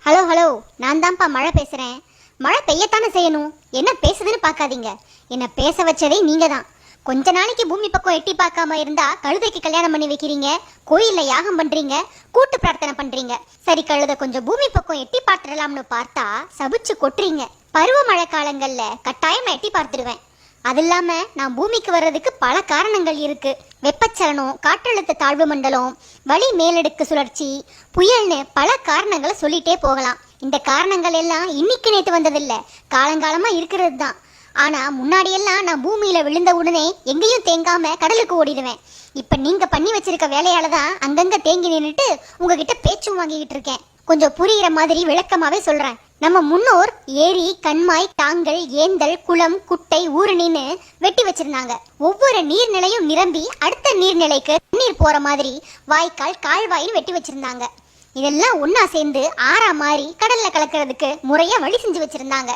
Hello hello, நான் தான்ப்பா மழை பேசுகிறேன். மழை பெய்யத்தானே செய்யணும். என்ன பேசுதுன்னு பார்க்காதீங்க. என்ன பேச வச்சதே நீங்கள் தான். கொஞ்ச நாளைக்கு பூமி பக்கம் எட்டி பார்க்காம இருந்தா கழுதைக்கு கல்யாணம் பண்ணி வைக்கிறீங்க, கோயிலில் யாகம் பண்ணுறீங்க, கூட்டு பிரார்த்தனை பண்ணுறீங்க. சரி, கழுதை கொஞ்சம் பூமி பக்கம் எட்டி பார்த்துடலாம்னு பார்த்தா சபிச்சு கொட்டுறீங்க. பருவமழை காலங்களில் கட்டாயம் எட்டி பார்த்துடுவேன். அது இல்லாமல் நான் பூமிக்கு வர்றதுக்கு பல காரணங்கள் இருக்கு. வெப்பச்சலனம், காற்றழுத்த தாழ்வு மண்டலம், வளி மேலடுக்கு சுழற்சி, புயல்னு பல காரணங்களை சொல்லிட்டே போகலாம். இந்த காரணங்கள் எல்லாம் இன்னைக்கு நேற்று வந்ததில்லை, காலங்காலமா இருக்கிறது தான். ஆனா முன்னாடியெல்லாம் நான் பூமியில விழுந்த உடனே எங்கேயும் தேங்காம கடலுக்கு ஓடிடுவேன். இப்ப நீங்க பண்ணி வச்சிருக்க வேலையால தான் அங்கங்க தேங்கி நின்றுட்டு உங்ககிட்ட பேச்சும் வாங்கிக்கிட்டு இருக்கேன். கொஞ்சம் புரியுற மாதிரி விளக்கமாவே சொல்றேன். நம்ம முன்னோர் ஏரி, கண்மாய், தாங்கல், ஏந்தல், குளம், குட்டை, ஊருணின்னு வெட்டி வச்சிருந்தாங்க. ஒவ்வொரு நீர்நிலையும் நிரம்பி அடுத்த நீர்நிலைக்கு தண்ணீர் போற மாதிரி வாய்க்கால், கால்வாயின்னு வெட்டி வச்சிருந்தாங்க. இதெல்லாம் ஒன்னா சேர்ந்து ஆறா மாறி கடல்ல கலக்கிறதுக்கு முறையா வழி செஞ்சு வச்சிருந்தாங்க.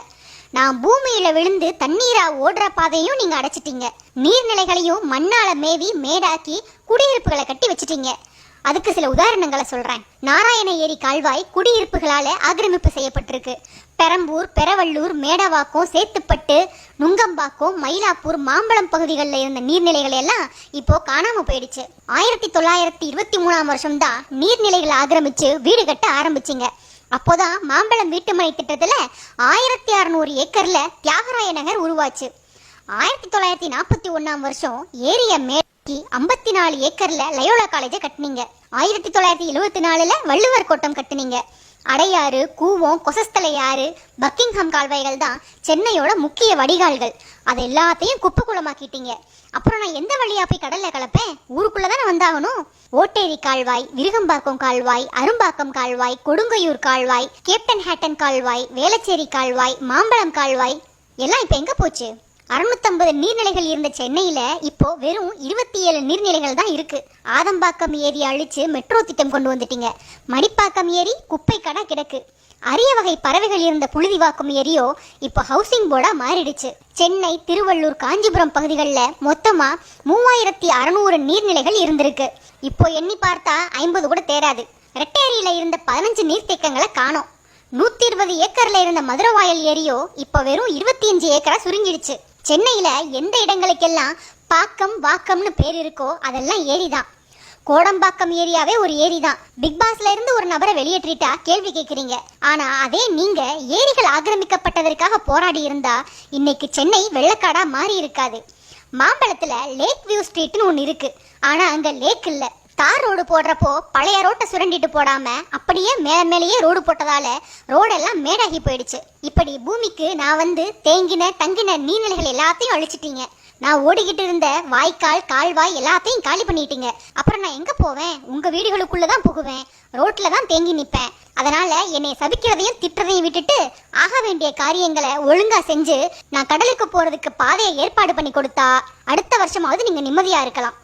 நான் பூமியில விழுந்து தண்ணீரா ஓடுற பாதையும் நீங்க அடைச்சிட்டீங்க. நீர்நிலைகளையும் மண்ணால மேவி மேடாக்கி குடியிருப்புகளை கட்டி வச்சிட்டீங்க. அதுக்கு சில உதாரணங்களை சொல்றேன். நாராயண ஏரி கால்வாய் குடியிருப்புகளால ஆக்கிரமிப்பு செய்யப்பட்டிருக்கு. பெரம்பூர், பெரவள்ளூர், மேடவாக்கம், சேத்துப்பட்டு, நுங்கம்பாக்கம், மயிலாப்பூர், மாம்பழம் பகுதிகளில் இருந்த நீர்நிலைகள் எல்லாம் இப்போ காணாம போயிடுச்சு. 1923ஆம் வருஷம்தான் நீர்நிலைகளை ஆக்கிரமிச்சு வீடு கட்ட ஆரம்பிச்சிங்க. அப்போதான் மாம்பழம் வீட்டுமனை திட்டத்துல 1600 ஏக்கர்ல தியாகராய நகர் உருவாச்சு. 1941ஆம் வருஷம் ஏரிய மேற்கி 54 ஏக்கர்ல லயோலா காலேஜை கட்டினீங்க. 1974ல வள்ளுவர் கோட்டம் கட்டினீங்க. அடையாறு, கூவம், கொசஸ்தலை ஆறு, பக்கிங்ஹாம் கால்வாய்கள் தான் சென்னையோட முக்கிய வடிகால்கள். அதை எல்லாத்தையும் குப்பை குளமாக்கிட்டீங்க. அப்புறம் நான் எந்த வழியா போய் கடல்ல கலப்பேன்? ஊருக்குள்ளதானே வந்தாகணும். ஓட்டேரி கால்வாய், விருகம்பாக்கம் கால்வாய், அரும்பாக்கம் கால்வாய், கொடுங்கையூர் கால்வாய், கேப்டன் ஹேட்டன் கால்வாய், வேளச்சேரி கால்வாய், மாம்பழம் கால்வாய் எல்லாம் இப்ப எங்க போச்சு? 650 நீர்நிலைகள் இருந்த சென்னையில இப்போ வெறும் 27 நீர்நிலைகள் தான் இருக்கு. ஆதம்பாக்கம் ஏரி அழிச்சு மெட்ரோ திட்டம் கொண்டு வந்துட்டீங்க. மடிப்பாக்கம் ஏரி குப்பை கடா கிடக்கு. அரிய வகை பறவைகள் இருந்த புழுதிவாக்கம் ஏரியோ இப்போ ஹவுசிங் போர்டா மாறிடுச்சு. சென்னை, திருவள்ளூர், காஞ்சிபுரம் பகுதிகளில் மொத்தமா 3600 நீர்நிலைகள் இருந்திருக்கு. இப்போ எண்ணி பார்த்தா 50 கூட தேராது. ரெட்டேரியில இருந்த 15 நீர்த்தேக்கங்களை காணோம். 120 ஏக்கர்ல இருந்த மதுரவாயல் ஏரியோ இப்போ வெறும் 25 ஏக்கரா சுருங்கிடுச்சு. சென்னையில எந்த இடங்களுக்கெல்லாம் பாக்கம், வாக்கம்னு பேர் இருக்கோ அதெல்லாம் ஏரி தான். கோடம்பாக்கம் ஏரியாவே ஒரு ஏரி தான். பிக் பாஸ்ல இருந்து ஒரு நபரை வெளியேற்றிட்டா கேள்வி கேட்குறீங்க. ஆனா அதே நீங்க ஏரிகள் ஆக்கிரமிக்கப்பட்டதற்காக போராடி இருந்தா இன்னைக்கு சென்னை வெள்ளக்காடா மாறி இருக்காது. மாம்பழத்துல லேக் வியூ ஸ்ட்ரீட்னு ஒன்று இருக்கு. ஆனா அங்க லேக் இல்ல. தார் ரோடு போடுறப்போ பழைய ரோட்டை சுரண்டிட்டு போடாம அப்படியே மேலேயே ரோடு போட்டதால ரோடெல்லாம் மேடாகி போயிடுச்சு. இப்படி பூமிக்கு நான் வந்து தேங்கின தங்கின நீர்நிலைகள் எல்லாத்தையும் அழிச்சிட்டீங்க. நான் ஓடிக்கிட்டு இருந்த வாய்க்கால், கால்வாய் எல்லாத்தையும் காலி பண்ணிட்டீங்க. அப்புறம் நான் எங்க போவேன்? உங்க வீடுகளுக்குள்ளதான் புகுவேன், ரோட்ல தான் தேங்கி நிற்பேன். அதனால என்னை சபிக்கிறதையும் திட்டுறதையும் விட்டுட்டு ஆக வேண்டிய காரியங்களை ஒழுங்கா செஞ்சு நான் கடலுக்கு போறதுக்கு பாதையை ஏற்பாடு பண்ணி கொடுத்தா அடுத்த வருஷமாவது நீங்க நிம்மதியா இருக்கலாம்.